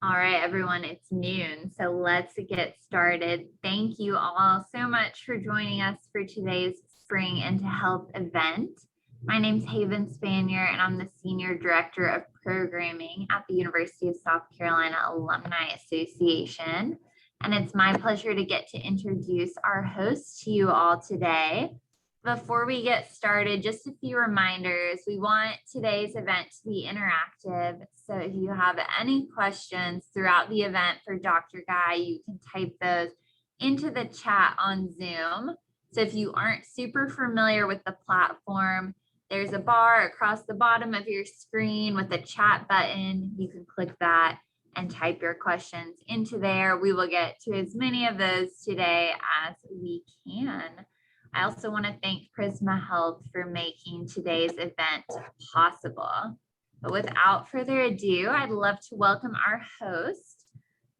All right, everyone, it's noon, so let's get started. Thank you all so much for joining us for today's Spring into Health event. My name's Haven Spanier, and I'm the Senior Director of Programming at the University of South Carolina Alumni Association. And it's my pleasure to get to introduce our host to you all today. Before we get started, just a few reminders. We want today's event to be interactive. So if you have any questions throughout the event for Dr. Guy, you can type those into the chat on Zoom. So if you aren't super familiar with the platform, there's a bar across the bottom of your screen with a chat button. You can click that and type your questions into there. We will get to as many of those today as we can. I also want to thank Prisma Health for making today's event possible. But without further ado, I'd love to welcome our host,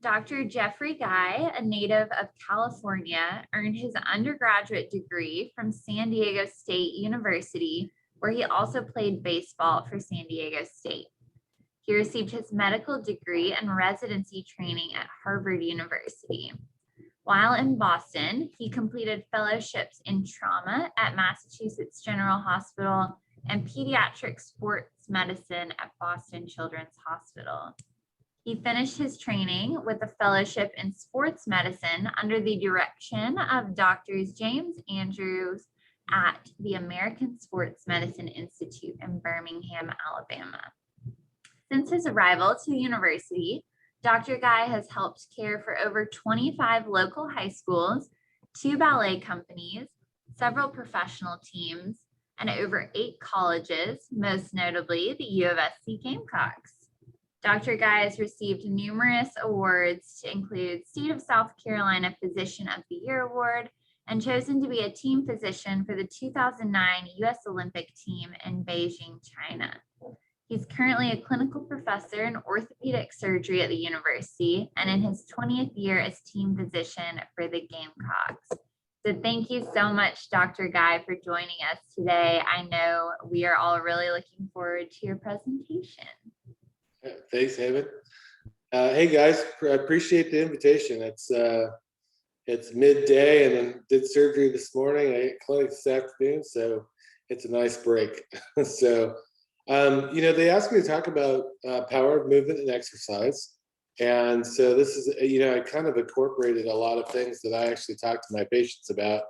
Dr. Jeffrey Guy, a native of California, earned his undergraduate degree from San Diego State University, where he also played baseball for San Diego State. He received his medical degree and residency training at Harvard University. While in Boston, he completed fellowships in trauma at Massachusetts General Hospital and pediatric sports medicine at Boston Children's Hospital. He finished his training with a fellowship in sports medicine under the direction of Doctors James Andrews at the American Sports Medicine Institute in Birmingham, Alabama. Since his arrival to the university, Dr. Guy has helped care for over 25 local high schools, 2 ballet companies, several professional teams, and over 8 colleges, most notably the U of SC Gamecocks. Dr. Guy has received numerous awards to include State of South Carolina Physician of the Year Award and chosen to be a team physician for the 2009 U.S. Olympic team in Beijing, China. He's currently a clinical professor in orthopedic surgery at the university and in his 20th year as team physician for the Gamecocks. So thank you so much, Dr. Guy, for joining us today. I know we are all really looking forward to your presentation. Thanks, Haven. Hey guys, I appreciate the invitation. It's midday and then did surgery this morning. I ate clinic this afternoon, so it's a nice break. So. They asked me to talk about power of movement and exercise. And so this is, I kind of incorporated a lot of things that I actually talk to my patients about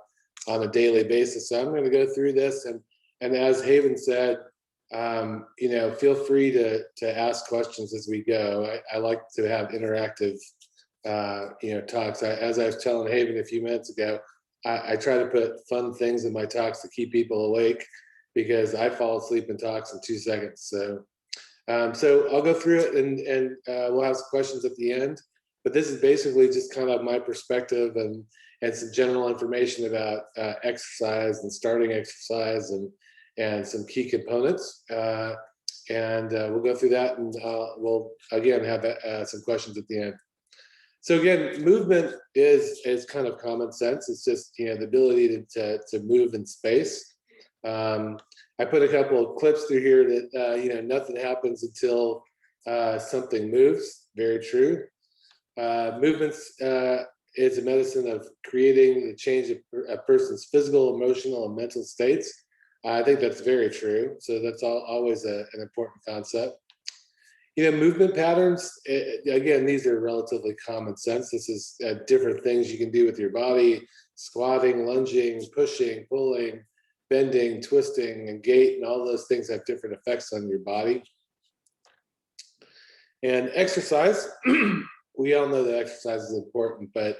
on a daily basis. So I'm going to go through this. And as Haven said, feel free to ask questions as we go. I like to have interactive, talks. As I was telling Haven a few minutes ago, I try to put fun things in my talks to keep people awake, because I fall asleep in talks in 2 seconds. So I'll go through it and we'll have some questions at the end. But this is basically just kind of my perspective and some general information about exercise and starting exercise and some key components. We'll go through that, and we'll again have some questions at the end. So again, movement is kind of common sense. It's just the ability to move in space. I put a couple of clips through here that, nothing happens until something moves. Very true. Movements is a medicine of creating the change of a person's physical, emotional, and mental states. I think that's very true. So that's always an important concept. Movement patterns, again, these are relatively common sense. This is different things you can do with your body: squatting, lunging, pushing, pulling, bending, twisting, and gait, and all those things have different effects on your body. And exercise, we all know that exercise is important, but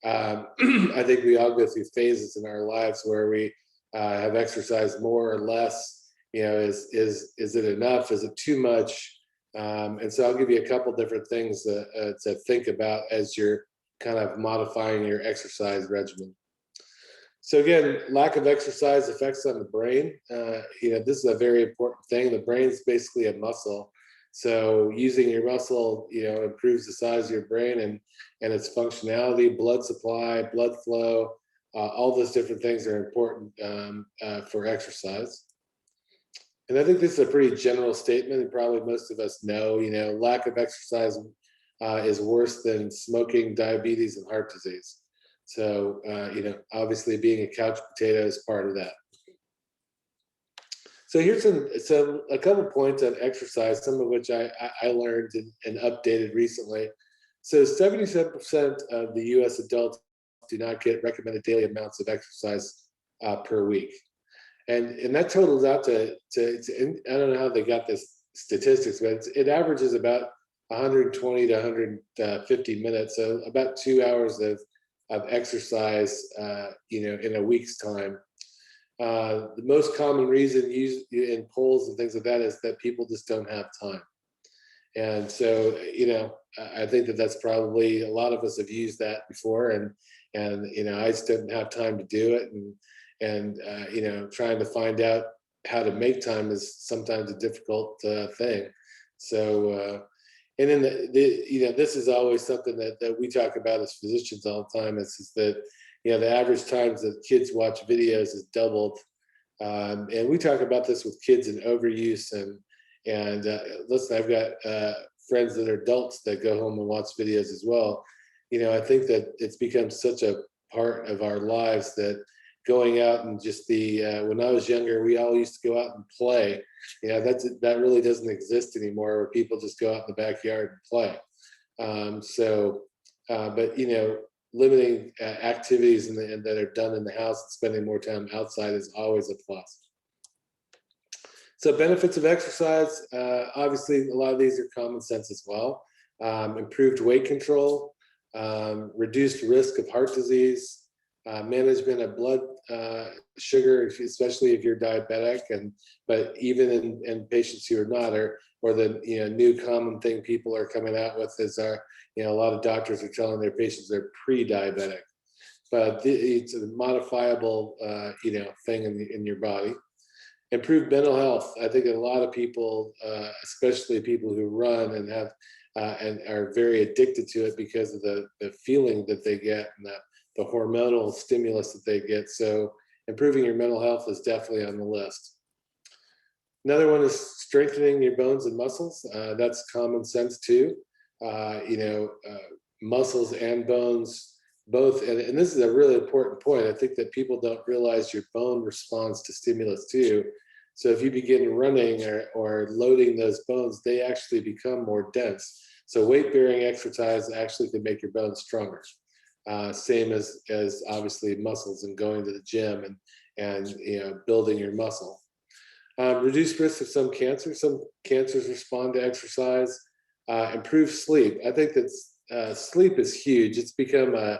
I think we all go through phases in our lives where we have exercised more or less. Is it enough? Is it too much? And so I'll give you a couple different things to think about as you're kind of modifying your exercise regimen. So again, lack of exercise effects on the brain. This is a very important thing. The brain is basically a muscle. So using your muscle, improves the size of your brain and its functionality, blood supply, blood flow, all those different things are important for exercise. And I think this is a pretty general statement, and probably most of us know, lack of exercise is worse than smoking, diabetes, and heart disease. So, obviously being a couch potato is part of that. So here's a couple points on exercise, some of which I learned and updated recently. So 77% of the US adults do not get recommended daily amounts of exercise per week. And that totals out to I don't know how they got this statistics, but it averages about 120 to 150 minutes, so about 2 hours of exercise, in a week's time. The most common reason used in polls and things like that is that people just don't have time. And so, I think that's probably, a lot of us have used that before, and I just didn't have time to do it, and trying to find out how to make time is sometimes a difficult thing. So, and then this is always something that we talk about as physicians all the time. Is that the average times that kids watch videos is doubled, and we talk about this with kids and overuse. And listen, I've got friends that are adults that go home and watch videos as well. I think that it's become such a part of our lives that going out and just when I was younger, we all used to go out and play. That really doesn't exist anymore, where people just go out in the backyard and play. But limiting activities that are done in the house and spending more time outside is always a plus. So benefits of exercise, obviously a lot of these are common sense as well. Improved weight control, reduced risk of heart disease, management of blood sugar, especially if you're diabetic, but even in patients who are not, or the new common thing people are coming out with is a lot of doctors are telling their patients they're pre-diabetic, but it's a modifiable thing in your body. Improved mental health. I think a lot of people, especially people who run and have and are very addicted to it because of the feeling that they get and the hormonal stimulus that they get. So improving your mental health is definitely on the list. Another one is strengthening your bones and muscles. That's common sense too. Muscles and bones both, and this is a really important point. I think that people don't realize your bone responds to stimulus too. So if you begin running or loading those bones, they actually become more dense. So weight-bearing exercise actually can make your bones stronger. Same as obviously muscles and going to the gym and building your muscle. Reduced risk of some cancers. Some cancers respond to exercise. Improved sleep. I think that sleep is huge. It's become a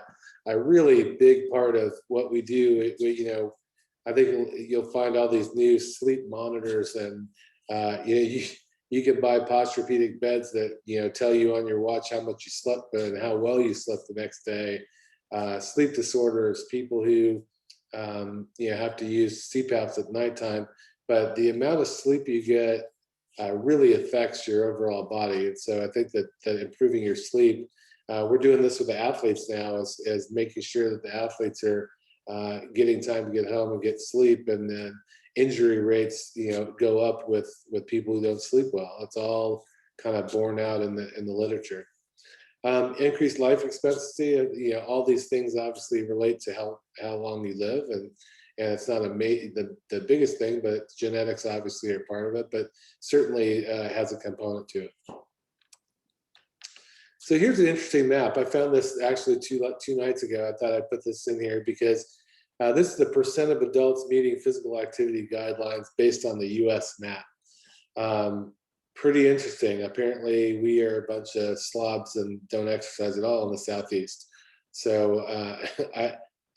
really big part of what we do. I think you'll find all these new sleep monitors, and you can buy Posturepedic beds that tell you on your watch how much you slept and how well you slept the next day. Sleep disorders, people who have to use CPAPs at nighttime, but the amount of sleep you get really affects your overall body. And so I think that improving your sleep, we're doing this with the athletes now, as making sure that the athletes are getting time to get home and get sleep, and then injury rates go up with people who don't sleep well. It's all kind of borne out in the literature. Increased life expectancy, all these things obviously relate to how long you live, and it's not the biggest thing, but genetics obviously are part of it, but certainly has a component to it. So here's an interesting map. I found this actually two nights ago. I thought I'd put this in here because this is the percent of adults meeting physical activity guidelines based on the US map. Pretty interesting. Apparently we are a bunch of slobs and don't exercise at all in the Southeast. So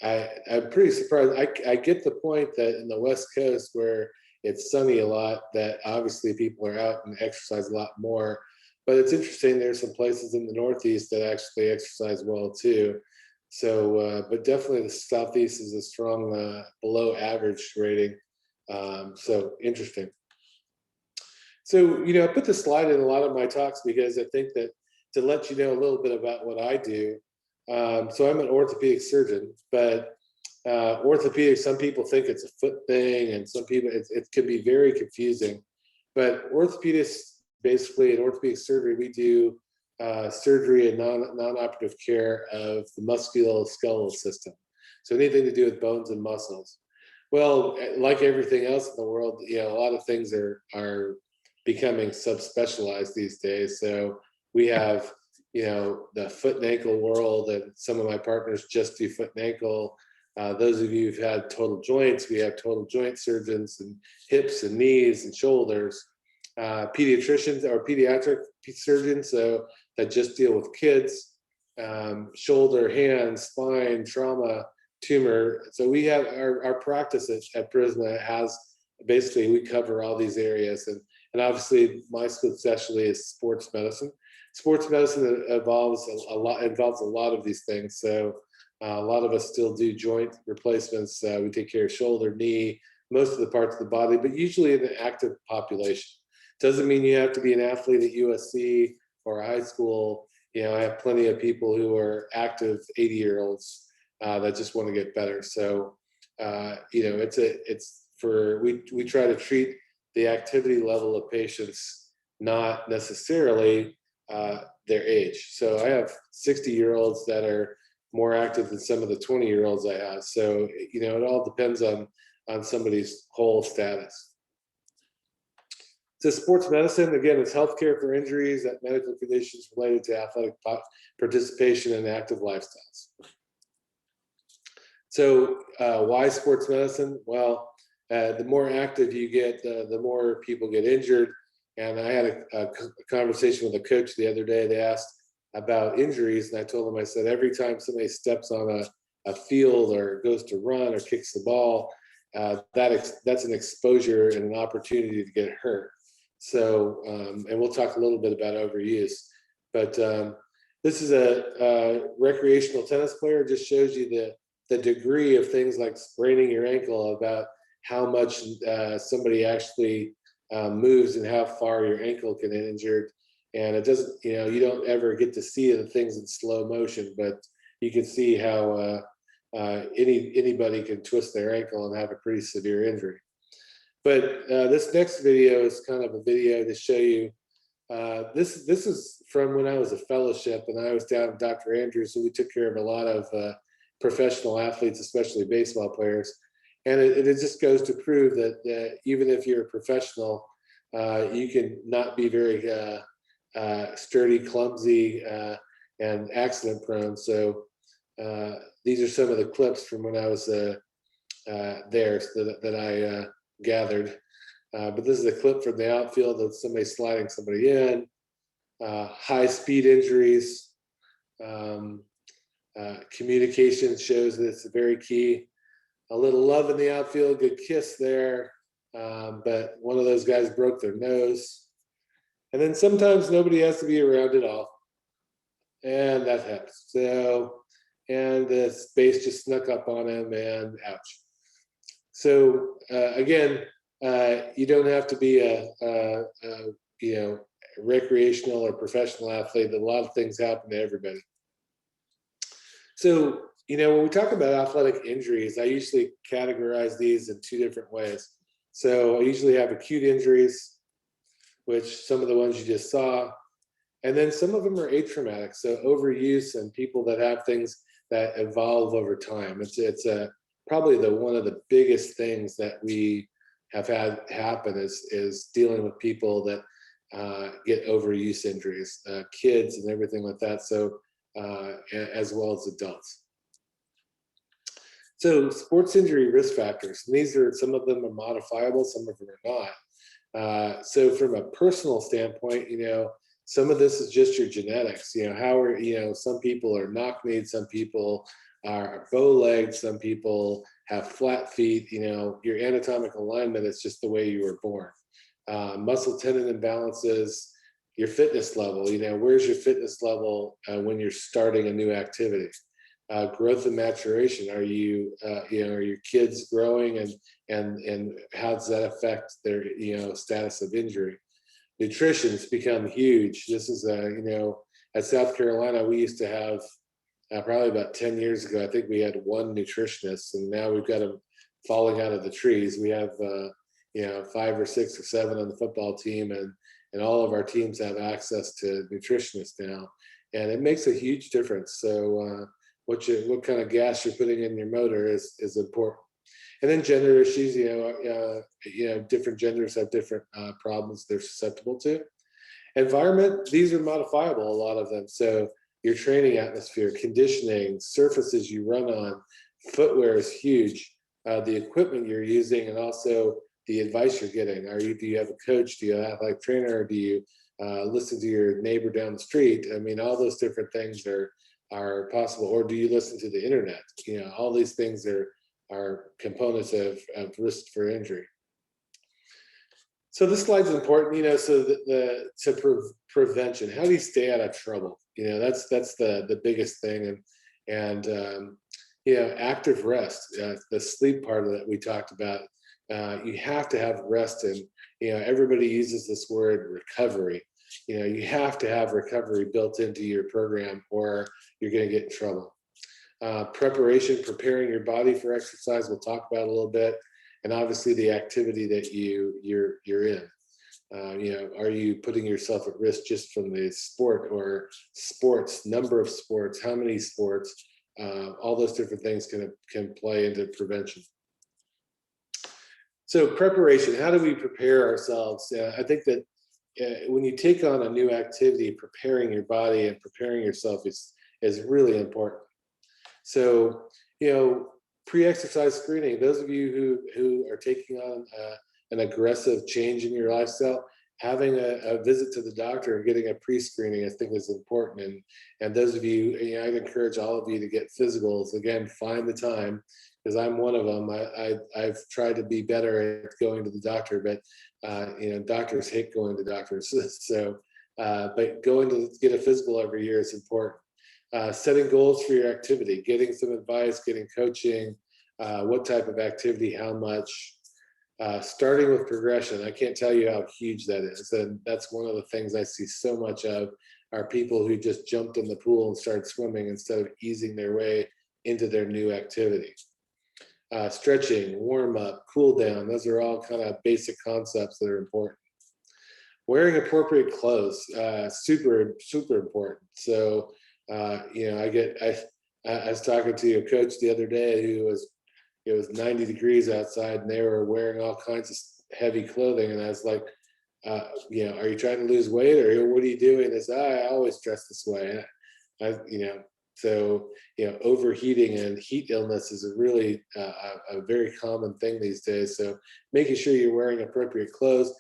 I'm pretty surprised. I get the point that in the West Coast, where it's sunny a lot, that obviously people are out and exercise a lot more. But it's interesting, there's some places in the Northeast that actually exercise well too. So, but definitely the Southeast is a strong below average rating. So interesting. So, I put this slide in a lot of my talks because I think that to let you know a little bit about what I do. So I'm an orthopedic surgeon, but orthopedic, some people think it's a foot thing, and some people, it can be very confusing. But orthopedists, basically in orthopedic surgery, we do surgery and non-operative care of the musculoskeletal system. So anything to do with bones and muscles. Well, like everything else in the world, a lot of things are becoming subspecialized these days. So we have, the foot and ankle world, and some of my partners just do foot and ankle. Those of you who've had total joints, we have total joint surgeons and hips and knees and shoulders. Pediatricians or pediatric surgeons, so that just deal with kids, shoulder, hands, spine, trauma, tumor. So we have our practice at Prisma has basically, we cover all these areas, and obviously my specialty is sports medicine. Sports medicine involves a lot of these things. So a lot of us still do joint replacements. We take care of shoulder, knee, most of the parts of the body, but usually in an active population. Doesn't mean you have to be an athlete at USC or high school. I have plenty of people who are active 80-year-olds that just want to get better. So, we try to treat the activity level of patients, not necessarily their age. So I have 60-year-olds that are more active than some of the 20-year-olds I have. So, it all depends on somebody's whole status. So sports medicine, again, is healthcare for injuries and medical conditions related to athletic participation and active lifestyles. So why sports medicine? Well, the more active you get, the more people get injured. And I had a conversation with a coach the other day. They asked about injuries, and I told them, I said, every time somebody steps on a field or goes to run or kicks the ball, that's an exposure and an opportunity to get hurt. So, and we'll talk a little bit about overuse, but this is a recreational tennis player. Just shows you the degree of things like spraining your ankle, about how much somebody actually moves and how far your ankle can get injured. And it doesn't, you don't ever get to see the things in slow motion, but you can see how anybody can twist their ankle and have a pretty severe injury. But this next video is kind of a video to show you. This is from when I was a fellowship, and I was down at Dr. Andrews, so we took care of a lot of professional athletes, especially baseball players. And it just goes to prove that even if you're a professional, you can not be very sturdy, clumsy, and accident prone. So these are some of the clips from when I was there that I gathered. But this is a clip from the outfield of somebody sliding somebody in, high speed injuries, communication shows that it's very key. A little love in the outfield, good kiss there, but one of those guys broke their nose. And then sometimes nobody has to be around at all, and that happens. So, and the space just snuck up on him, and ouch. So again, you don't have to be a recreational or professional athlete. A lot of things happen to everybody. So, when we talk about athletic injuries, I usually categorize these in two different ways. So I usually have acute injuries, which some of the ones you just saw, and then some of them are atraumatic. So overuse and people that have things that evolve over time. It's probably one of the biggest things that we have had happen is dealing with people that get overuse injuries, kids and everything like that. So as well as adults. So sports injury risk factors, and these are, some of them are modifiable, some of them are not. So from a personal standpoint, some of this is just your genetics. Some people are knock-kneed, some people are bow-legged, some people have flat feet. Your anatomical alignment is just the way you were born. Muscle tendon imbalances, your fitness level. Where's your fitness level when you're starting a new activity? Growth and maturation. Are your kids growing, and how does that affect their status of injury? Nutrition's become huge. This is at South Carolina, we used to have probably about 10 years ago, I think we had one nutritionist, and now we've got them falling out of the trees. We have 5 or 6 or 7 on the football team, and all of our teams have access to nutritionists now, and it makes a huge difference. So what kind of gas you're putting in your motor is important. And then gender issues, different genders have different problems they're susceptible to. Environment, these are modifiable, a lot of them. So your training atmosphere, conditioning, surfaces you run on, footwear is huge. The equipment you're using, and also the advice you're getting. Do you have a coach? Do you have an athletic trainer? Or do you listen to your neighbor down the street? I mean, all those different things are possible. Or do you listen to the internet? All these things are components of risk for injury. So this slide's important, so prevention. How do you stay out of trouble? That's the biggest thing, and active rest, the sleep part of that we talked about. You have to have rest, and everybody uses this word recovery. You have to have recovery built into your program, or you're going to get in trouble. Preparation, preparing your body for exercise, we'll talk about a little bit. And obviously the activity that you're in. Are you putting yourself at risk just from the sport or sports, number of sports, how many sports? All those different things can play into prevention. So preparation, how do we prepare ourselves? I think that when you take on a new activity, preparing your body and preparing yourself is really important. So, pre-exercise screening, those of you who are taking on an aggressive change in your lifestyle, having a visit to the doctor and getting a pre-screening, I think, is important. And those of you, I'd encourage all of you to get physicals. Again, find the time, because I'm one of them. I've tried to be better at going to the doctor, but doctors hate going to doctors. So, but going to get a physical every year is important. Setting goals for your activity, getting some advice, getting coaching, what type of activity, how much, starting with progression. I can't tell you how huge that is. And that's one of the things I see so much of are people who just jumped in the pool and started swimming instead of easing their way into their new activity. Stretching, warm up, cool down, those are all kind of basic concepts that are important. Wearing appropriate clothes, super, super important. So, I was talking to a coach the other day who it was 90 degrees outside and they were wearing all kinds of heavy clothing. And I was like, are you trying to lose weight, or what are you doing? They said, I always dress this way. So overheating and heat illness is a really a very common thing these days. So making sure you're wearing appropriate clothes.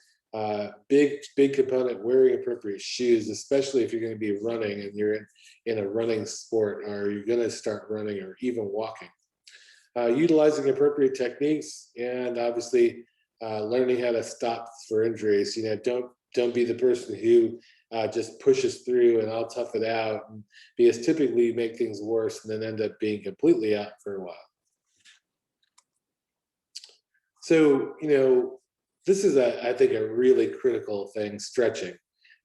Big component, wearing appropriate shoes, especially if you're going to be running and you're in a running sport, or you're going to start running or even walking. Utilizing appropriate techniques, and obviously learning how to stop for injuries. Don't be the person who just pushes through and I'll tough it out, because typically you make things worse and then end up being completely out for a while. So, this is, I think, a really critical thing, stretching.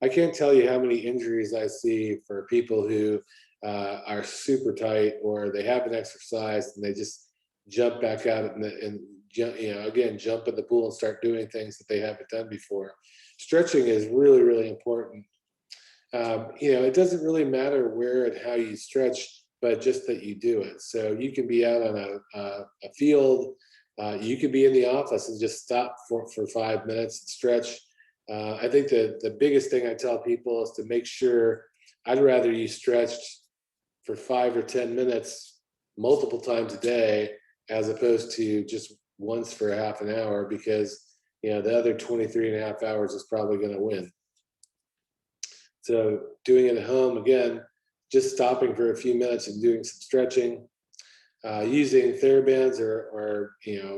I can't tell you how many injuries I see for people who are super tight, or they haven't exercised and they just jump back out and jump in the pool and start doing things that they haven't done before. Stretching is really, really important. It doesn't really matter where and how you stretch, but just that you do it. So you can be out on a field. You could be in the office and just stop for 5 minutes and stretch. I think that the biggest thing I tell people is to make sure, I'd rather you stretched for 5 or 10 minutes multiple times a day, as opposed to just once for a half an hour, because the other 23 and a half hours is probably going to win. So doing it at home, again, just stopping for a few minutes and doing some stretching. Using TheraBands or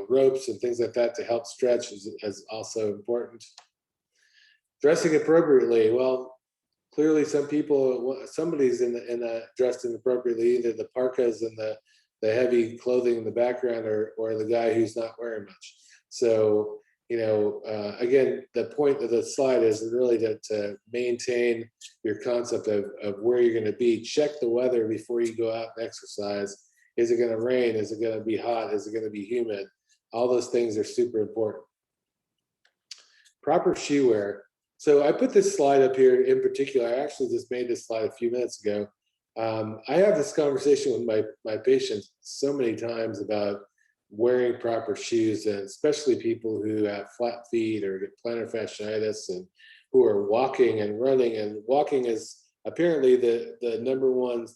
ropes and things like that to help stretch is also important. Dressing appropriately. Well, clearly somebody's dressed inappropriately, either the parkas and the heavy clothing in the background, or the guy who's not wearing much. So again, the point of the slide is really to maintain your concept of where you're going to be. Check the weather before you go out and exercise. Is it going to rain? Is it going to be hot? Is it going to be humid? All those things are super important. Proper shoe wear. So I put this slide up here in particular. I actually just made this slide a few minutes ago. I have this conversation with my patients so many times about wearing proper shoes, and especially people who have flat feet or get plantar fasciitis and who are walking and running. And walking is apparently the number one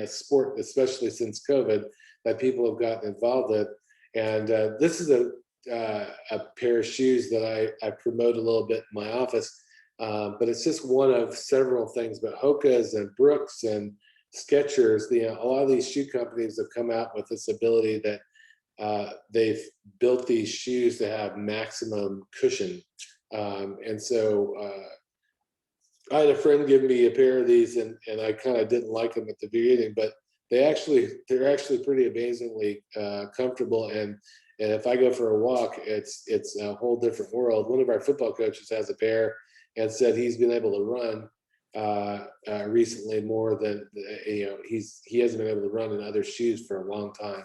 sport, especially since COVID, that people have gotten involved with. And this is a pair of shoes that I promote a little bit in my office, but it's just one of several things. But Hoka's and Brooks and Skechers, a lot of these shoe companies have come out with this ability that they've built these shoes to have maximum cushion. And so I had a friend give me a pair of these, and I kind of didn't like them at the beginning, but they're actually pretty amazingly comfortable. And if I go for a walk, it's a whole different world. One of our football coaches has a pair and said he's been able to run recently more than he hasn't been able to run in other shoes for a long time.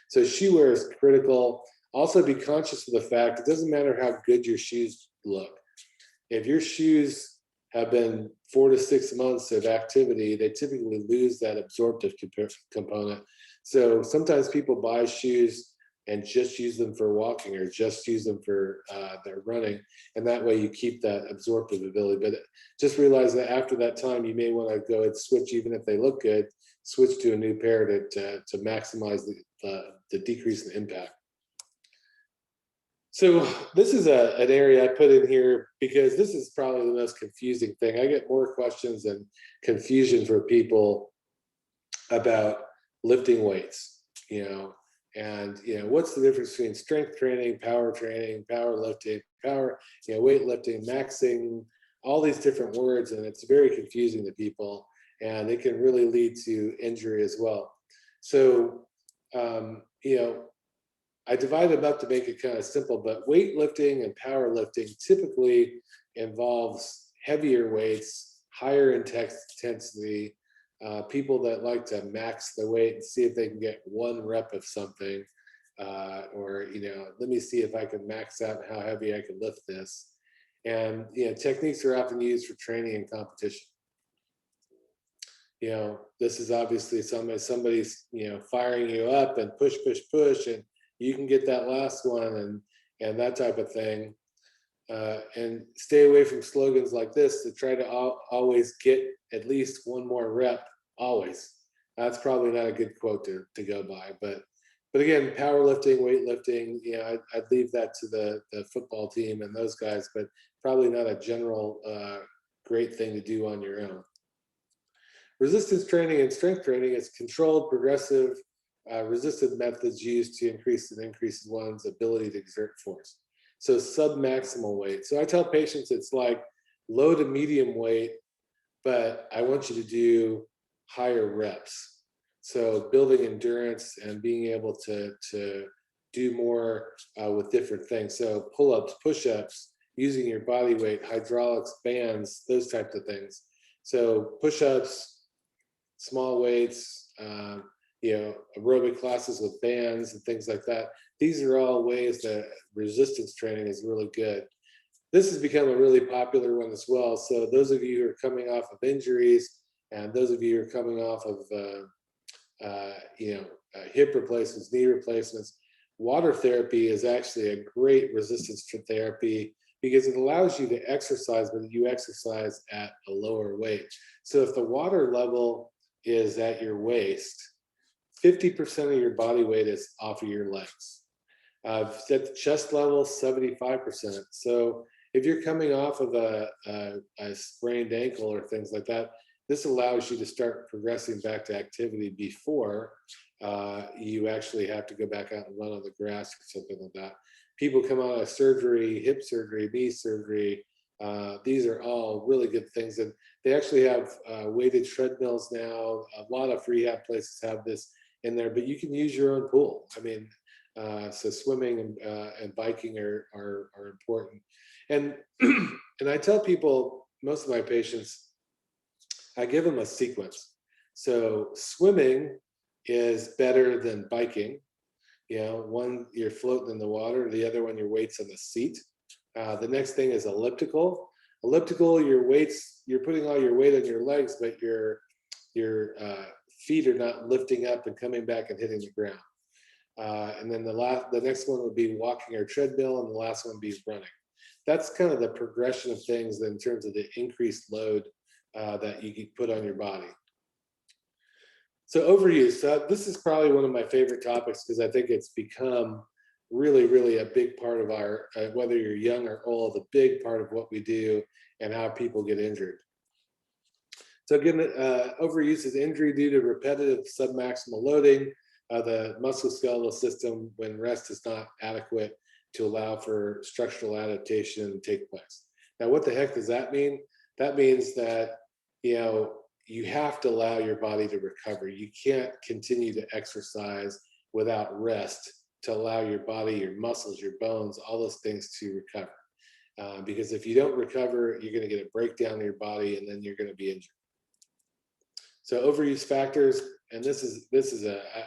So shoe wear is critical. Also be conscious of the fact it doesn't matter how good your shoes look. If your shoes have been 4 to 6 months of activity, they typically lose that absorptive component. So sometimes people buy shoes and just use them for walking or just use them for their running, and that way you keep that absorptive ability. But just realize that after that time, you may want to go and switch, even if they look good, switch to a new pair to maximize the decrease in impact. So this is an area I put in here because this is probably the most confusing thing. I get more questions and confusion for people about lifting weights, and what's the difference between strength training, power lifting, weightlifting, maxing, all these different words, and it's very confusing to people, and it can really lead to injury as well. So I divide them up to make it kind of simple, but weightlifting and powerlifting typically involves heavier weights, higher intensity, people that like to max the weight and see if they can get 1 rep of something, or let me see if I can max out how heavy I can lift this. And techniques are often used for training and competition. This is obviously somebody's firing you up and push, and you can get that last one and that type of thing. And stay away from slogans like this to try to always get at least 1 more rep, always. That's probably not a good quote to go by. But again, powerlifting, weightlifting, I'd leave that to the football team and those guys, but probably not a general great thing to do on your own. Resistance training and strength training is controlled, progressive, resistant methods used to increase one's ability to exert force. So sub-maximal weight. So I tell patients it's like low to medium weight, but I want you to do higher reps. So building endurance and being able to do more with different things. So pull-ups, push-ups, using your body weight, hydraulics, bands, those types of things. So push-ups, small weights, aerobic classes with bands and things like that. These are all ways that resistance training is really good. This has become a really popular one as well. So those of you who are coming off of injuries, and those of you who are coming off of hip replacements, knee replacements, water therapy is actually a great resistance therapy because it allows you to exercise, but you exercise at a lower weight. So if the water level is at your waist, 50% of your body weight is off of your legs. At the chest level, 75%. So if you're coming off of a sprained ankle or things like that, this allows you to start progressing back to activity before you actually have to go back out and run on the grass or something like that. People come out of surgery, hip surgery, knee surgery. These are all really good things. And they actually have weighted treadmills now. A lot of rehab places have this in there, but you can use your own pool. I mean, so swimming and biking are important. And and I tell people, most of my patients, I give them a sequence. So swimming is better than biking. One, you're floating in the water, the other one, your weight's on the seat. The next thing is elliptical. Elliptical, you're putting all your weight on your legs, but your feet are not lifting up and coming back and hitting the ground. And then the next one would be walking or treadmill, and the last one would be running. That's kind of the progression of things in terms of the increased load that you can put on your body. So overuse, this is probably one of my favorite topics because I think it's become really, really a big part of our, whether you're young or old, a big part of what we do and how people get injured. So again, overuse is injury due to repetitive submaximal loading of the musculoskeletal system when rest is not adequate to allow for structural adaptation to take place. Now, what the heck does that mean? That means that, you have to allow your body to recover. You can't continue to exercise without rest to allow your body, your muscles, your bones, all those things to recover. Because if you don't recover, you're going to get a breakdown in your body, and then you're going to be injured. So overuse factors, and this is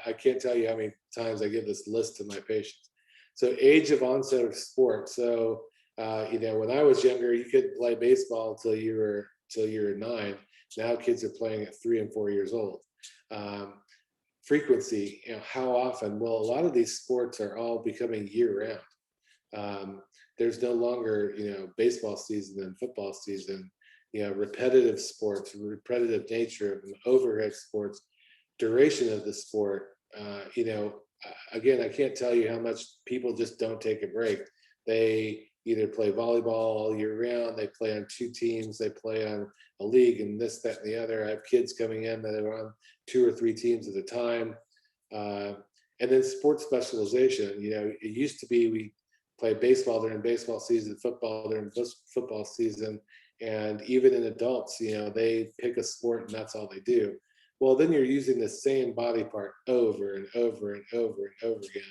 I can't tell you how many times I give this list to my patients. So age of onset of sport. So when I was younger, you could play baseball till you were 9. Now kids are playing at 3 and 4 years old. Frequency, how often? Well, a lot of these sports are all becoming year round. There's no longer baseball season and football season. Repetitive sports, repetitive nature of overhead sports, duration of the sport. Again, I can't tell you how much people just don't take a break. They either play volleyball all year round, they play on 2 teams, they play on a league and this, that, and the other. I have kids coming in that are on 2 or 3 teams at a time. And then sports specialization. It used to be we play baseball during baseball season, football during football season, and even in adults, they pick a sport and that's all they do. Well, then you're using the same body part over and over and over and over again.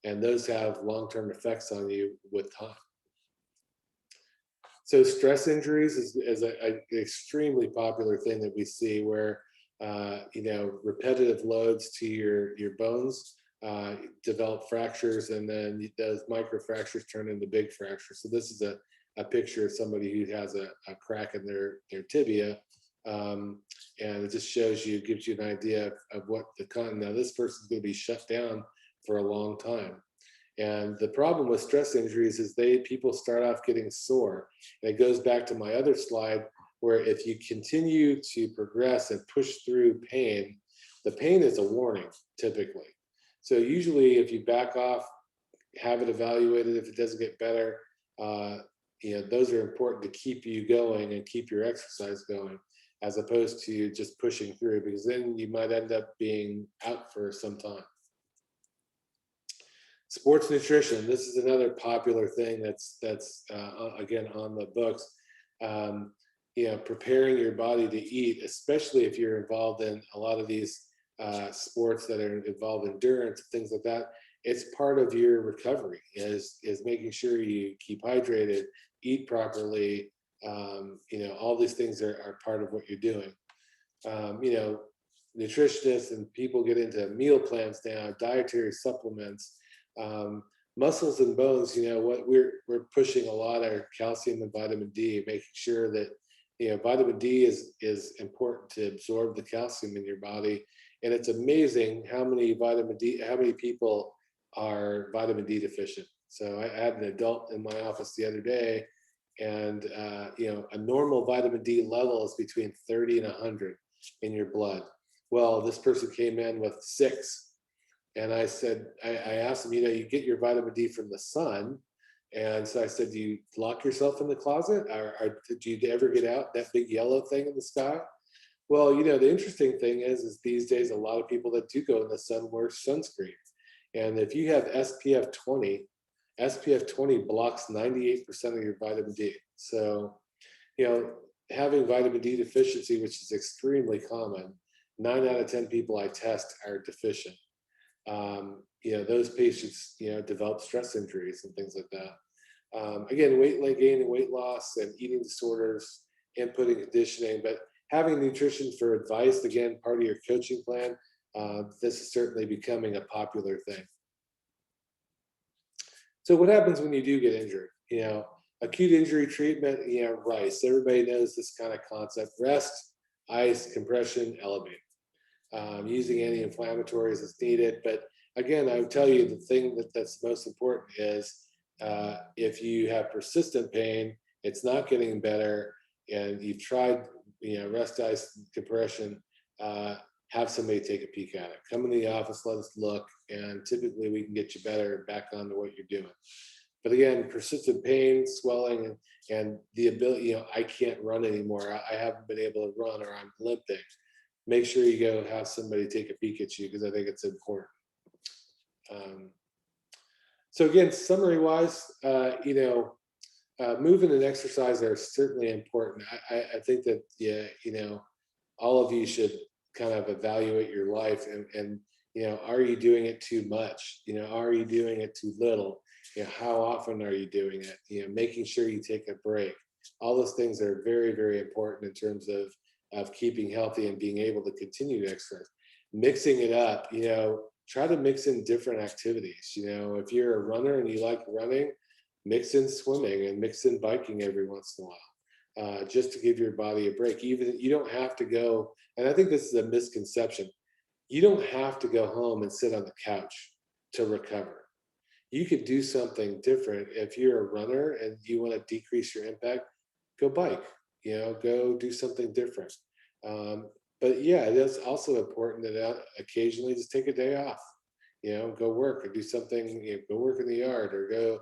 And those have long-term effects on you with time. So stress injuries is an extremely popular thing that we see where, repetitive loads to your bones develop fractures, and then those microfractures turn into big fractures. So this is a picture of somebody who has a crack in their tibia. And it just gives you an idea of what now this person's going to be shut down for a long time. And the problem with stress injuries is people start off getting sore. And it goes back to my other slide where if you continue to progress and push through pain, the pain is a warning typically. So usually if you back off, have it evaluated, if it doesn't get better, those are important to keep you going and keep your exercise going, as opposed to just pushing through, because then you might end up being out for some time. Sports nutrition. This is another popular thing that's again on the books. Preparing your body to eat, especially if you're involved in a lot of these sports that are involved in endurance, things like that. It's part of your recovery is making sure you keep hydrated, eat properly. All these things are part of what you're doing. Nutritionists and people get into meal plans now, dietary supplements. Muscles and bones, we're pushing a lot of calcium and vitamin D, making sure that vitamin D is important to absorb the calcium in your body. And it's amazing how many people are vitamin D deficient. So I had an adult in my office the other day, and a normal vitamin D level is between 30 and 100 in your blood. Well, this person came in with 6. And I said, I asked him, you get your vitamin D from the sun. And so I said, do you lock yourself in the closet? Or do you ever get out that big yellow thing in the sky? Well, the interesting thing is these days, a lot of people that do go in the sun wear sunscreen. And if you have SPF 20 blocks 98% of your vitamin D. So, having vitamin D deficiency, which is extremely common, 9 out of 10 people I test are deficient. Those patients, develop stress injuries and things like that. Again, weight gain and weight loss and eating disorders, input and conditioning, but having nutrition for advice, again, part of your coaching plan, this is certainly becoming a popular thing. So what happens when you do get injured? Acute injury treatment, RICE. Everybody knows this kind of concept: rest, ice, compression, elevate. Using anti-inflammatories as needed. But again, I would tell you the thing that's most important is if you have persistent pain, it's not getting better, and you've tried, rest, ice, compression, have somebody take a peek at it. Come in the office, let us look, and typically we can get you better and back onto what you're doing. But again, persistent pain, swelling, and the ability, I can't run anymore. I haven't been able to run, or I'm limping. Make sure you go have somebody take a peek at you, because I think it's important. So again, summary wise, movement and exercise are certainly important. I think that, all of you should kind of evaluate your life and are you doing it too much? Are you doing it too little? How often are you doing it? Making sure you take a break. All those things are very, very important in terms of keeping healthy and being able to continue to exercise. Mixing it up, try to mix in different activities. If you're a runner and you like running, mix in swimming and mix in biking every once in a while, just to give your body a break. Even you don't have to go, and I think this is a misconception, you don't have to go home and sit on the couch to recover. You could do something different. If you're a runner and you want to decrease your impact, go bike, go do something different. But yeah, it is also important that occasionally just take a day off, go work or do something, go work in the yard or go,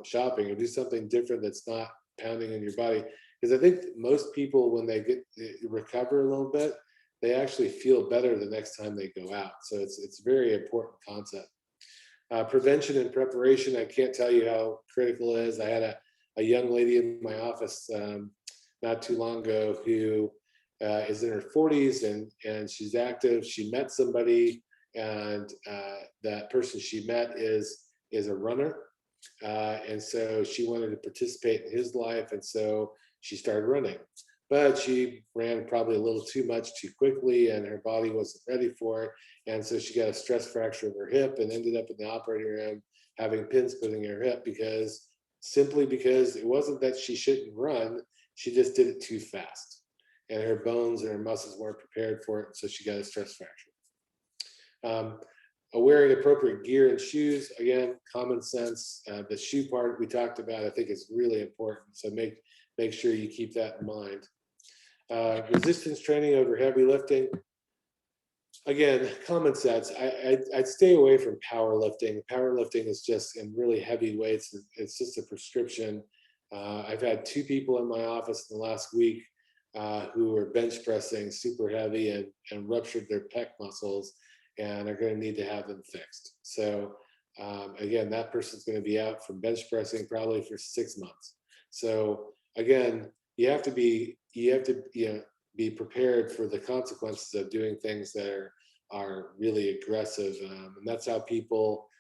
shopping or do something different that's not pounding in your body. Because I think most people, when they recover a little bit, they actually feel better the next time they go out. So it's a very important concept. Prevention and preparation, I can't tell you how critical it is. I had a young lady in my office not too long ago who is in her 40s and she's active. She met somebody, and that person she met is a runner. And so she wanted to participate in his life. And so she started running, but she ran probably a little too much too quickly and her body wasn't ready for it. And so she got a stress fracture of her hip and ended up in the operating room having pins put in her hip simply because it wasn't that she shouldn't run. She just did it too fast. And her bones and her muscles weren't prepared for it. So she got a stress fracture. Wearing appropriate gear and shoes, again, common sense. The shoe part we talked about, I think is really important. So make sure you keep that in mind. Resistance training over heavy lifting. Again, common sense. I'd stay away from powerlifting. Powerlifting is just in really heavy weights. It's just a prescription. I've had 2 people in my office in the last week who were bench pressing super heavy and ruptured their pec muscles and are going to need to have them fixed. So again, that person's going to be out from bench pressing probably for 6 months. So again, you have to be prepared for the consequences of doing things that are really aggressive, and that's how people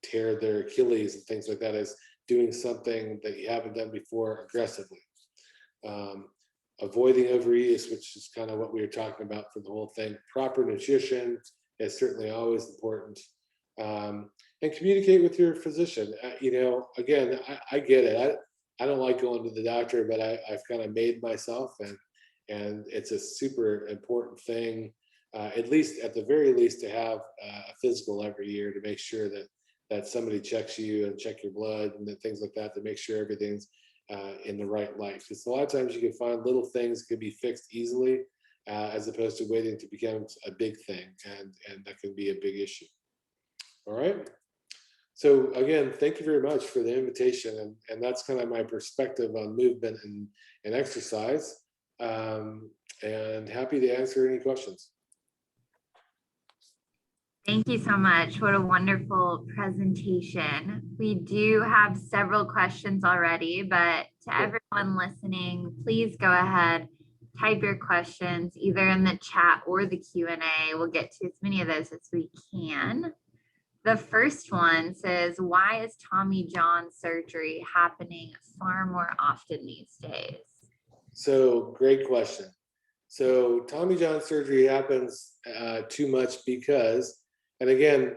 tear their Achilles and things like that, is doing something that you haven't done before aggressively. Avoiding overuse, which is kind of what we were talking about for the whole thing. Proper nutrition is certainly always important. And communicate with your physician. Again, I get it. I don't like going to the doctor, but I've kind of made myself, and it's a super important thing, at the very least, to have a physical every year to make sure that somebody checks you and check your blood and things like that to make sure everything's in the right light. Because a lot of times you can find little things that can be fixed easily, as opposed to waiting to become a big thing, and that can be a big issue. All right. So again, thank you very much for the invitation, and that's kind of my perspective on movement and exercise, and happy to answer any questions. Thank you so much. What a wonderful presentation. We do have several questions already, but to everyone listening, please go ahead, type your questions either in the chat or the Q&A. We'll get to as many of those as we can. The first one says, why is Tommy John surgery happening far more often these days? So great question. So Tommy John surgery happens too much because, and again,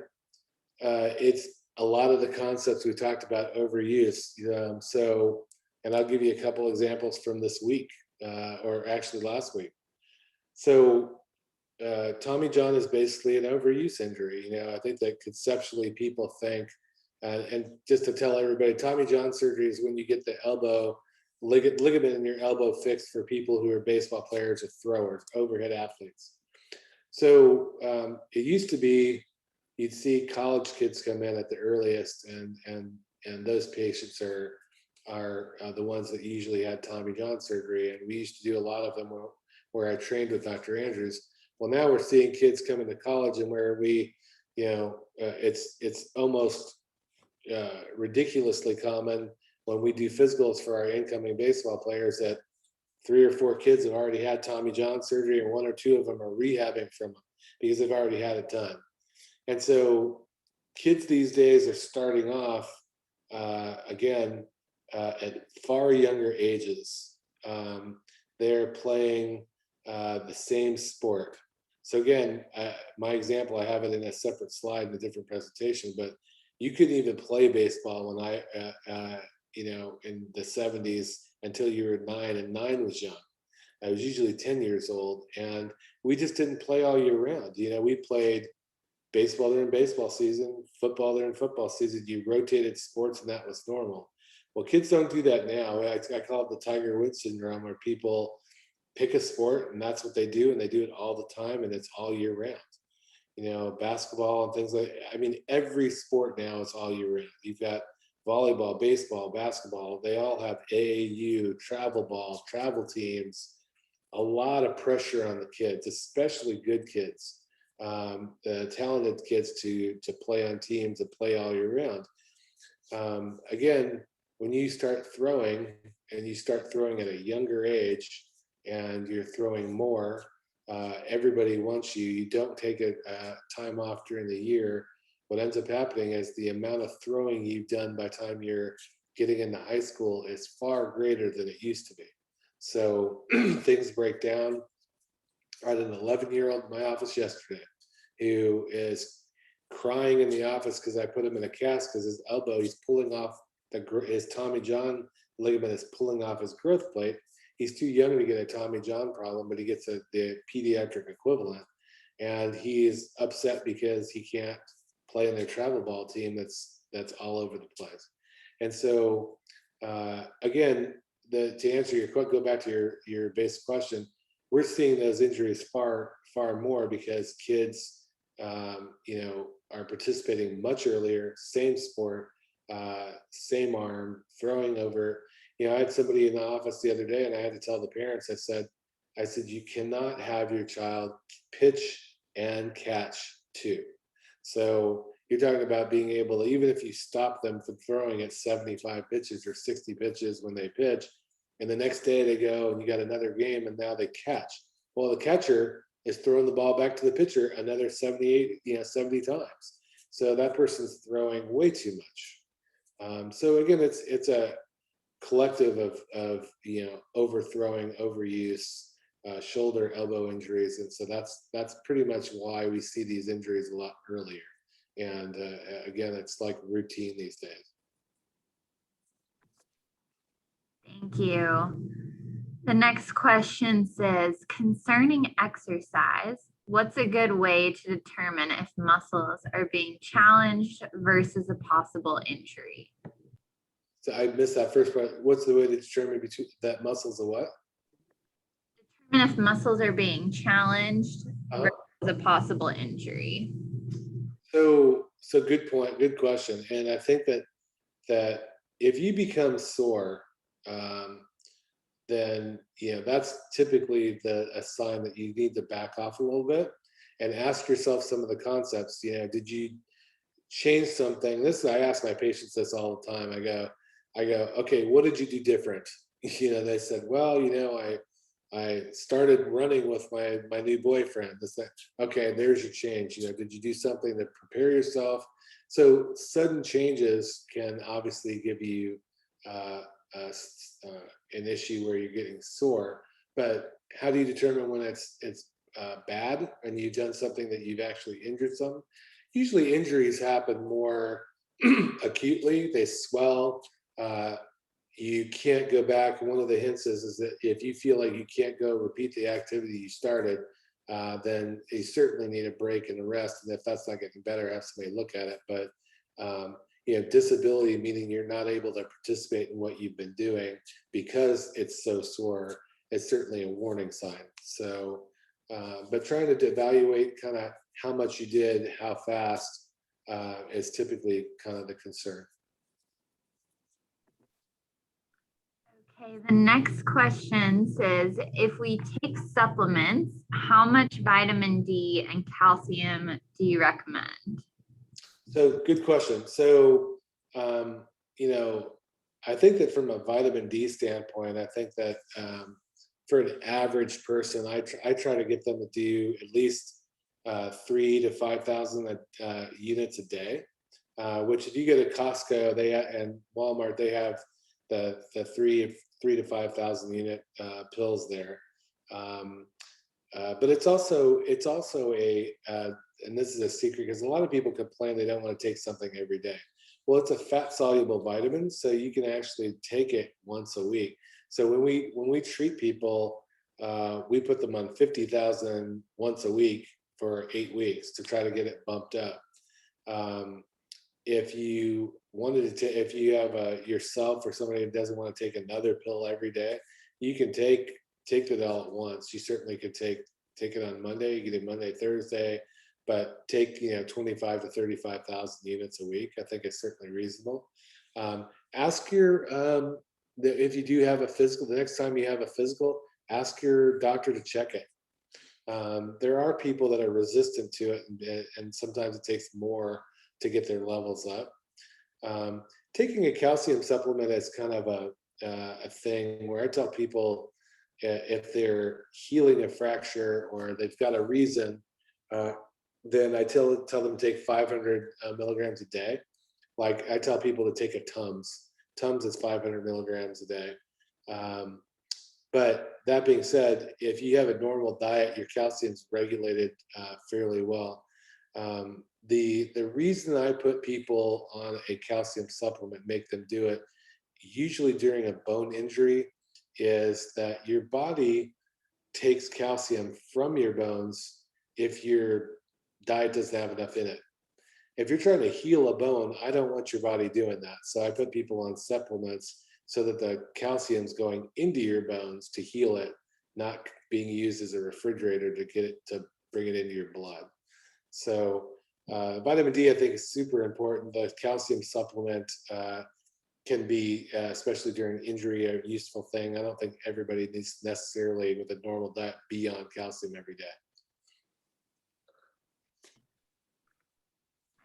it's a lot of the concepts we talked about overuse. And I'll give you a couple examples from this week, or actually last week. So Tommy John is basically an overuse injury. I think that conceptually people think, and just to tell everybody, Tommy John surgery is when you get the elbow ligament in your elbow fixed for people who are baseball players or throwers, overhead athletes. So it used to be you'd see college kids come in at the earliest, and those patients are the ones that usually had Tommy John surgery, and we used to do a lot of them where I trained with Dr. Andrews. Well, now we're seeing kids come into college, and where we, it's almost ridiculously common when we do physicals for our incoming baseball players that 3 or 4 kids have already had Tommy John surgery, and 1 or 2 of them are rehabbing from them because they've already had it done. And so kids these days are starting off again at far younger ages. They're playing the same sport. So again, my example, I have it in a separate slide in a different presentation, but you couldn't even play baseball when in the 70s until you were 9, and 9 was young. I was usually 10 years old, and we just didn't play all year round. We played baseball during baseball season, football during football season. You rotated sports, and that was normal. Well, kids don't do that now. I call it the Tiger Woods syndrome, where people pick a sport and that's what they do, and they do it all the time, and it's all year round. Basketball and things like, every sport now is all year round. You've got volleyball, baseball, basketball. They all have AAU, travel ball, travel teams. A lot of pressure on the kids, especially good kids, the talented kids to play on teams and play all year round. Again, when you start throwing, and you start throwing at a younger age, and you're throwing more, everybody wants you. You don't take a time off during the year. What ends up happening is the amount of throwing you've done by the time you're getting into high school is far greater than it used to be. So things break down. I had an 11-year-old in my office yesterday who is crying in the office because I put him in a cast because his elbow, he's pulling off his Tommy John ligament is pulling off his growth plate. He's too young to get a Tommy John problem, but he gets the pediatric equivalent. And he's upset because he can't play in their travel ball team that's all over the place. And so, again, to answer your question, go back to your basic question, we're seeing those injuries far, far more because kids, are participating much earlier, same sport, same arm, throwing over. I had somebody in the office the other day, and I had to tell the parents, I said, you cannot have your child pitch and catch too. So you're talking about being able to, even if you stop them from throwing at 75 pitches or 60 pitches when they pitch, and the next day they go and you got another game and now they catch. Well, the catcher is throwing the ball back to the pitcher another 70 times. So that person's throwing way too much. So again, it's a collective of overthrowing, overuse, shoulder, elbow injuries, and so that's pretty much why we see these injuries a lot earlier. And again, it's like routine these days. Thank you. The next question says, concerning exercise, what's a good way to determine if muscles are being challenged versus a possible injury? So I missed that first part. What's the way to determine between that muscles are what? Determine if muscles are being challenged versus a possible injury. So good point, good question. And I think that if you become sore, then that's typically a sign that you need to back off a little bit and ask yourself some of the concepts. Did you change something? I ask my patients this all the time. I go, okay, what did you do different? They said, well, I started running with my new boyfriend. Okay, there's your change. Did you do something to prepare yourself? So sudden changes can obviously give you an issue where you're getting sore. But how do you determine when it's bad and you've done something that you've actually injured someone? Usually injuries happen more acutely, they swell. You can't go back. One of the hints is that if you feel like you can't go repeat the activity you started, then you certainly need a break and a rest. And if that's not getting better, have somebody look at it. But disability, meaning you're not able to participate in what you've been doing because it's so sore, is certainly a warning sign. So, but trying to evaluate kind of how much you did, how fast, is typically kind of the concern. Okay, the next question says, if we take supplements, how much vitamin D and calcium do you recommend? So good question. So, I think that from a vitamin D standpoint, I think that for an average person, I try to get them to do at least 3,000 to 5,000 units a day. Which, if you go to Costco, and Walmart, they have the 3 to 5,000 unit pills there. But it's also a and this is a secret because a lot of people complain they don't want to take something every day. Well, it's a fat soluble vitamin, so you can actually take it once a week. So when we treat people, we put them on 50,000 once a week for 8 weeks to try to get it bumped up. If you wanted to, if you have yourself or somebody who doesn't want to take another pill every day, you can take it all at once. You certainly could take it on Monday. You can do Monday, Thursday, but take 25 to 35,000 units a week. I think it's certainly reasonable. Ask your if you do have a physical. The next time you have a physical, ask your doctor to check it. There are people that are resistant to it, and sometimes it takes more to get their levels up. Taking a calcium supplement is kind of a thing where I tell people if they're healing a fracture or they've got a reason, then I tell them to take 500 milligrams a day. Like I tell people to take a Tums. Tums is 500 milligrams a day. But that being said, if you have a normal diet, your calcium's regulated fairly well. The reason I put people on a calcium supplement, make them do it, usually during a bone injury, is that your body takes calcium from your bones if your diet doesn't have enough in it. If you're trying to heal a bone, I don't want your body doing that. So I put people on supplements so that the calcium's going into your bones to heal it, not being used as a refrigerator to get it to bring it into your blood. So vitamin D, I think, is super important. The calcium supplement can be, especially during injury, a useful thing. I don't think everybody needs necessarily, with a normal diet, be on calcium every day.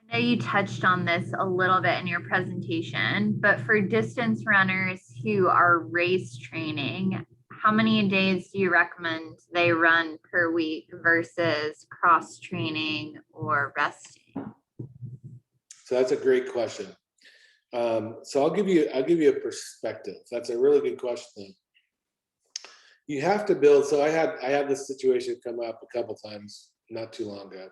I know you touched on this a little bit in your presentation, but for distance runners who are race training, how many days do you recommend they run per week versus cross training or resting? So that's a great question. So I'll give you a perspective. That's a really good question. You have to build. So I had this situation come up a couple times not too long ago,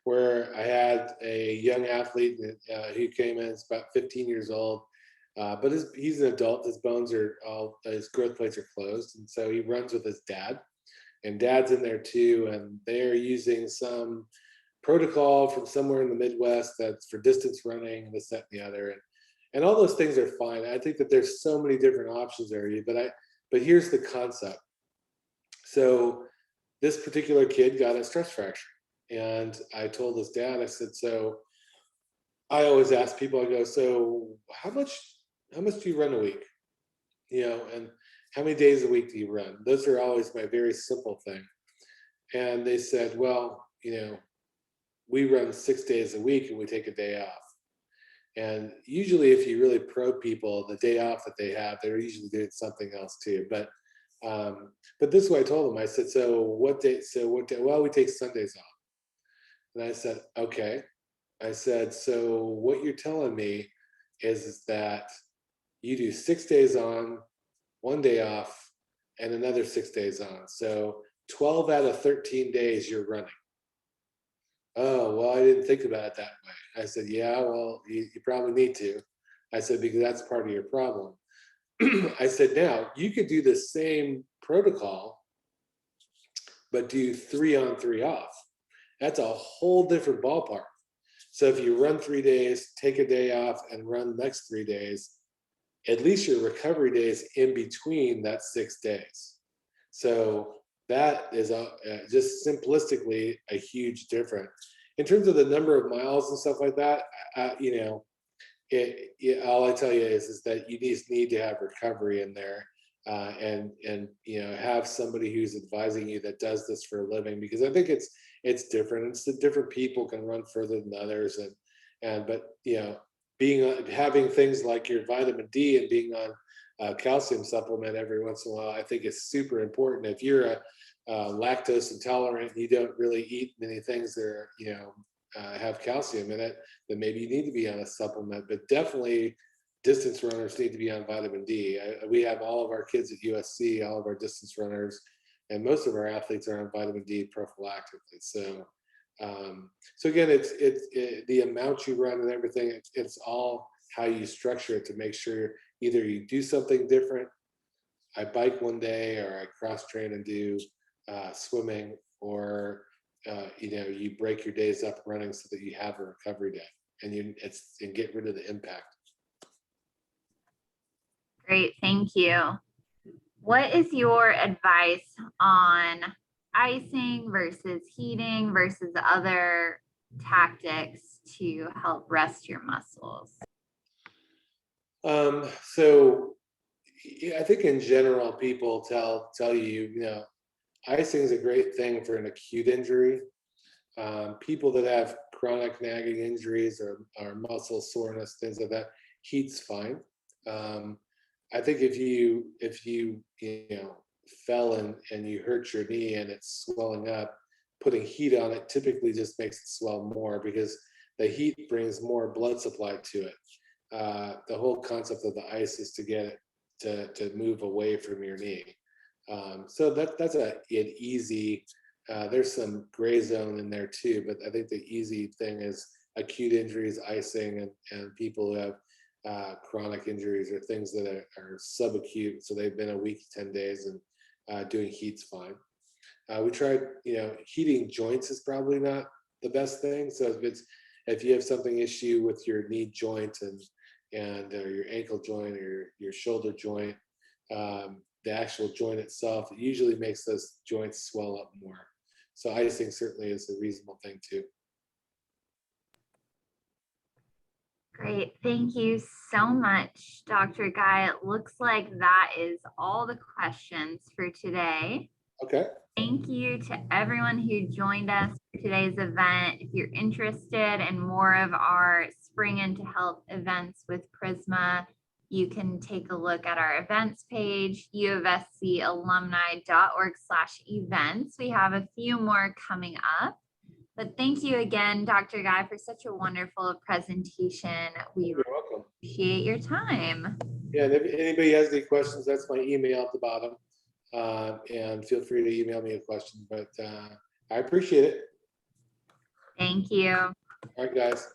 where I had a young athlete who came in. It's about 15 years old, but he's an adult. His bones his growth plates are closed, and so he runs with his dad, and dad's in there too, and they're using some protocol from somewhere in the Midwest that's for distance running, this, that, and the other, and all those things are fine. I think that there's so many different options there, but here's the concept. So this particular kid got a stress fracture. And I told his dad, I said, so I always ask people, I go, so how much do you run a week? And how many days a week do you run? Those are always my very simple thing. And they said, well, we run 6 days a week and we take a day off. And usually if you really probe people, the day off that they have, they're usually doing something else too. But this is what I told them. I said, so what day? Well, we take Sundays off. And I said, okay. I said, so what you're telling me is that you do 6 days on, 1 day off, and another 6 days on. So 12 out of 13 days you're running. Oh, well, I didn't think about it that way. I said, yeah, well, you probably need to. I said, because that's part of your problem. I said, now you could do the same protocol, but do 3 on, 3 off. That's a whole different ballpark. So if you run 3 days, take a day off and run the next 3 days, at least your recovery days in between that 6 days. So that is just simplistically a huge difference. In terms of the number of miles and stuff like that, all I tell you is that you just need to have recovery in there, and have somebody who's advising you that does this for a living, because I think it's different. It's the different people can run further than others, but being having things like your vitamin D and being on a calcium supplement every once in a while, I think is super important. If you're a lactose intolerant, you don't really eat many things that are, have calcium in it, then maybe you need to be on a supplement. But definitely, distance runners need to be on vitamin D. We have all of our kids at USC, all of our distance runners, and most of our athletes are on vitamin D prophylactically. So again, it's the amount you run and everything. It's all how you structure it to make sure either you do something different. I bike one day, or I cross train and do swimming, or you break your days up running so that you have a recovery day, and get rid of the impact. Great, thank you. What is your advice on icing versus heating versus other tactics to help rest your muscles? So I think in general, people tell you, icing is a great thing for an acute injury. People that have chronic nagging injuries or muscle soreness, things like that, heat's fine. I think if you fell and you hurt your knee and it's swelling up, putting heat on it typically just makes it swell more, because the heat brings more blood supply to it. The whole concept of the ice is to get it to move away from your knee. So that's an easy. There's some gray zone in there too, but I think the easy thing is acute injuries, icing, and people who have chronic injuries or things that are subacute. So they've been a week, 10 days, and doing heat's fine. We tried, heating joints is probably not the best thing. So if you have something issue with your knee joint and your ankle joint or your shoulder joint, the actual joint itself, it usually makes those joints swell up more. So icing certainly is a reasonable thing too. Great, thank you so much, Dr. Guy. It looks like that is all the questions for today. Okay. Thank you to everyone who joined us for today's event. If you're interested in more of our Spring into Health events with Prisma, you can take a look at our events page, uofscalumni.org/events. We have a few more coming up. But thank you again, Dr. Guy, for such a wonderful presentation. We You're welcome. appreciate your time. Yeah, and if anybody has any questions, that's my email at the bottom. And feel free to email me a question, but I appreciate it. Thank you. All right, guys.